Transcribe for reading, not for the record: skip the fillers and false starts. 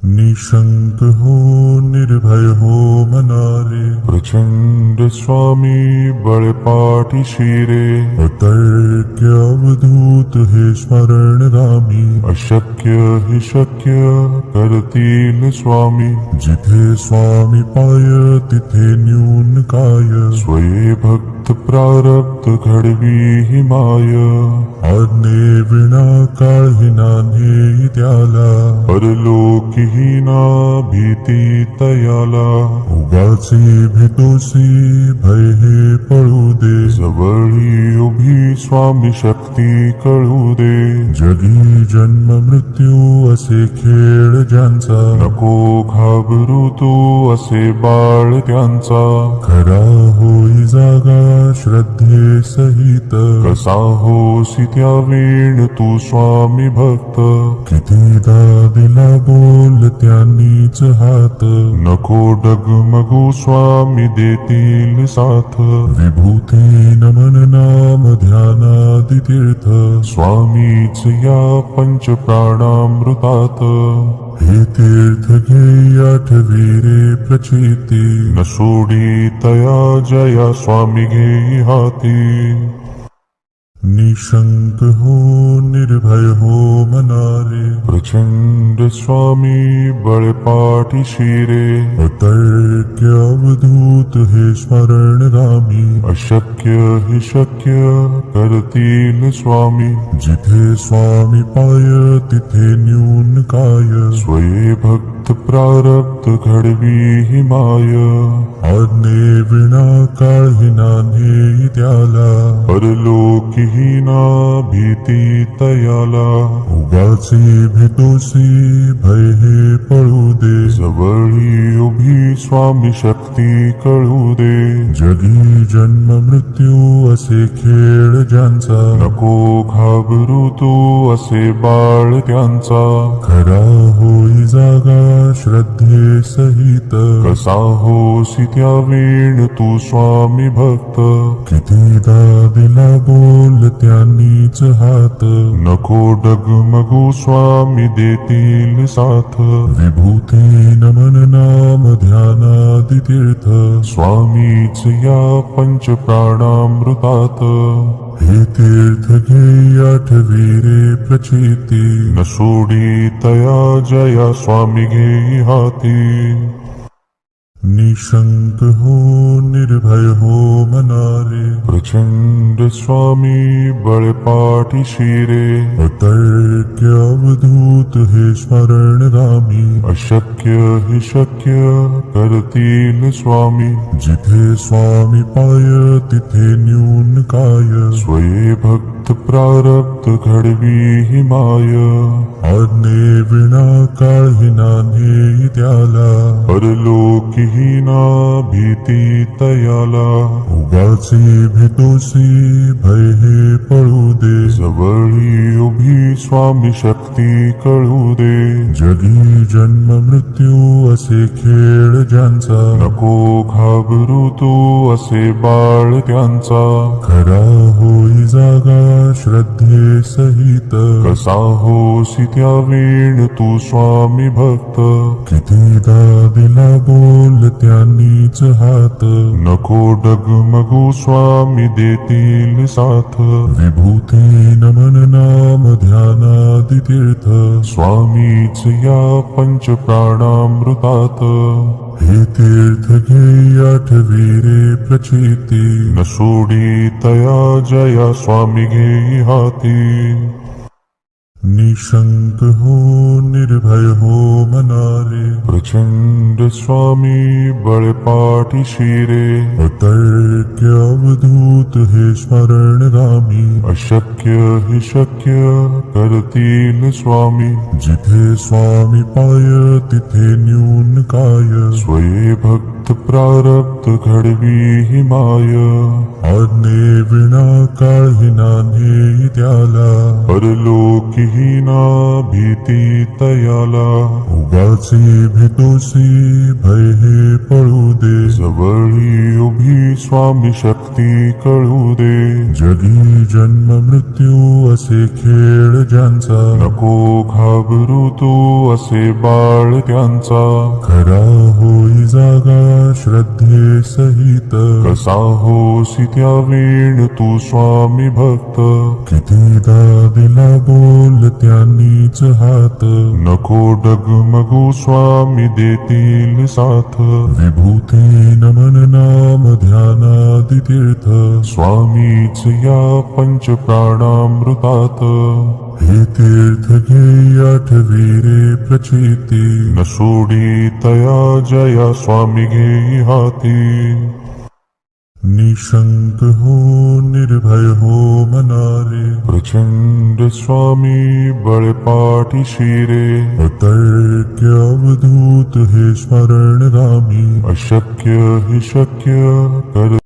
निशंक हो निर्भय हो मनारे, प्रचंड स्वामी बळपाठी शिरे. अतर्क्य अवधूत हे स्मरणगामी, अशक्य हि शक्य करतील स्वामी. जिथे स्वामी पाय तिथे न्यून काय, स्वये भक्त प्रारब्ध घडवी हि माय. आज्ञे विना काळही नान्हे त्याला, परलोकी ही ना भीती तयाला. उगाचे भीतोसी भय हे पळू दे, जवळी उभी स्वामी शक्ती कळू दे. जगी जन्म मृत्यू असे खेळ ज्यांचा, नको घाबरू तू असे बाळ त्यांचा. खरा होई जागा श्रद्धे सहित, कसा होसी त्या वेळ तू स्वामी भक्त. कितीदा दिला बोल त्यांनीच हात, नको डगमगू स्वामी देतील साथ. विभूती नमन नाम ध्यानादि तीर्थ, स्वामीच या पंच प्राणामृतात. हे तीर्थ घे आठवी रे प्रचिती, न सोडी तया जया स्वामी घे हाती. निशंक हो निर्भय हो मनारे, प्रचंड स्वामी बळपाठी शिरे. अतर्क्य अवधूत हे स्मरणगामी, अशक्य हि शक्य करतील स्वामी. जिथे स्वामी पाय तिथे न्यून काय, स्वये भक्त प्रारब्ध घडवी हि माय. आज्ञे विना काळही नान्हे त्याला, परलोकी ही ना भीती तयाला. उगाचे भीतोसी भय हे पळू दे, जवळी उभी स्वामी शक्ती कळू दे. जगी जन्म मृत्यू असे खेळ ज्यांचा, नको घाबरू तू असे बाळ त्यांचा. खरा होई जागा श्रद्धे सहित, कसा होसी त्या वेळ तू स्वामी भक्त. कितीदा दिला बोल त्यांनीच हात, नको डगमगू स्वामी देतील साथ. विभूती नमन नाम ध्यानादि तीर्थ, स्वामीच या पंच प्राणामृतात. हे तीर्थ घे आठवी रे प्रचिती, न सोडी तया जया स्वामी घे हाती. निशंक हो निर्भय हो मनारे, प्रचंड स्वामी बळपाठी शिरे. अतर्क्य अवधूत हे स्मरणगामी, अशक्य हि शक्य करतील स्वामी. जिथे स्वामी पाय तिथे न्यून काय, स्वये भक्त प्रारब्ध घडवी हि माय. आज्ञे विना काळही नान्हे त्याला, परलोकी ही ना भीती तयाला. उगाचे भीतोसी भय हे पळू दे, जवळी उभी स्वामी शक्ती कळू दे. जगी जन्म मृत्यू असे खेळ ज्यांचा, नको घाबरू तू असे बाळ त्यांचा. खरा होई जागा श्रद्धे सहित, कसा होसी त्या वेळ तू स्वामी भक्त. कितीदा दिला बोल त्यांनीच हात, नको डगमगू स्वामी देतील साथ. विभूती नमन नाम ध्यानादि तीर्थ, स्वामीच या पंच प्राणामृतात. हे तीर्थ घे आठवी रे प्रचिती, न सोडी तया जया स्वामी घे हाती. निशंक हो निर्भय हो मनारे, प्रचंड स्वामी बळपाठी शिरे. अतर्क्य अवधूत हे स्मरणगामी, अशक्य हि शक्य करतील स्वामी. जिथे स्वामी पाय तिथे न्यून काय, स्वये भक्त प्रारब्ध घडवी हि माय. आज्ञे विना काळही नान्हे त्याला, परलोकी ही ना भीती तयाला. उगाचे तोसी भय हे पळू दे. जवळी उभी स्वामी शक्ती कळू दे. जगी जन्म मृत्यू असे खेळ ज्यांचा, नको घाबरू तू असे बाळ त्यांचा. खरा होई जागा श्रद्धे सहित, कसा होसी त्या वेळ तू स्वामी भक्त. कितीदा दिला बोल त्यांनीच हात, नको डगमगू स्वामी देतील साथ. विभूती नमन नाम ध्यानादि तीर्थ, स्वामीच या पंच प्राणामृतात. हे तीर्थ घे आठवी रे प्रचिती, न सोडी तया जया स्वामी घेई हाती. निशंक हो निर्भय हो मनारे, प्रचंड स्वामी बळपाठी शिरे. अतर्क्य अवधूत हे स्मरण रामी, अशक्य हि शक्य कर